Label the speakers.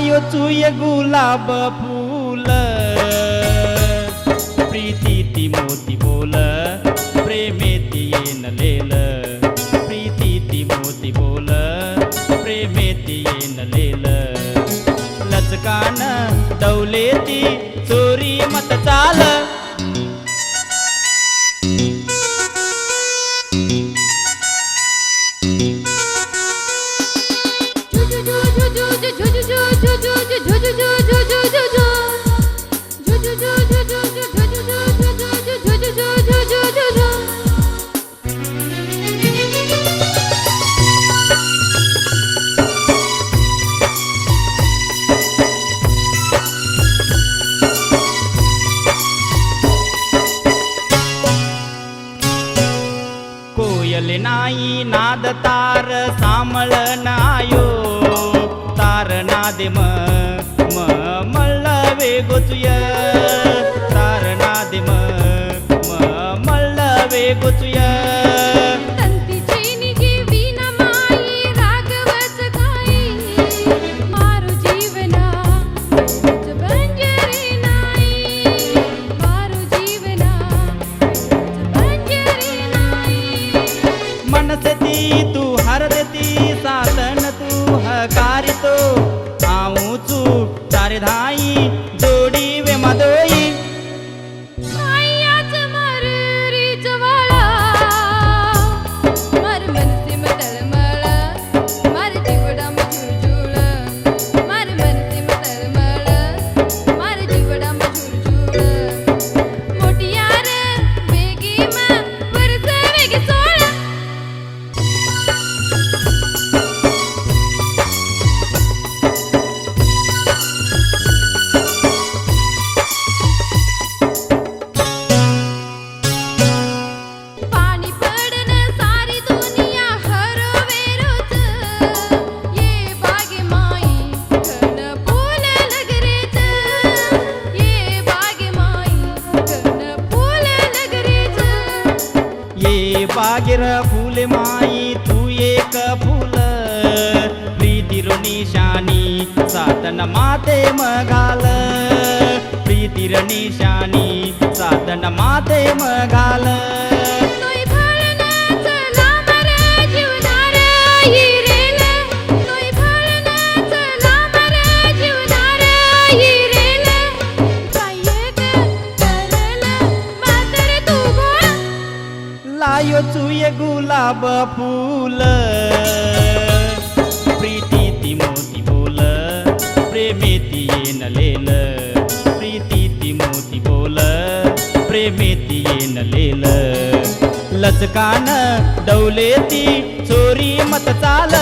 Speaker 1: लायो चुय गुलाब फूल प्रीती ती मोती बोल प्रेमेती येन लेल प्रीती ती मोती बोल प्रेमेती येन लेल लचकान डौलेती चोरी मत चाल कोयल नाही नाद तार सामळ नायो तार नादे म मल्लवे गोचुय तार नादे म मल्लवे गोचुय तू हर देती सातन तू हकारितो आऊं चू चार धाई जोडी वे मदोई बागेर फूले माई तू एक फूल प्रीतीरो निशानी साधन माते मगाल प्रीतीर निशानी साधन माते मगाल लायो चुय गुलाब फूल प्रीती ती मोती बोल प्रेमेती येन लेल प्रीती ती मोती बोल प्रेमेती येन लेल लचकान डौलेती चोरी मत चाल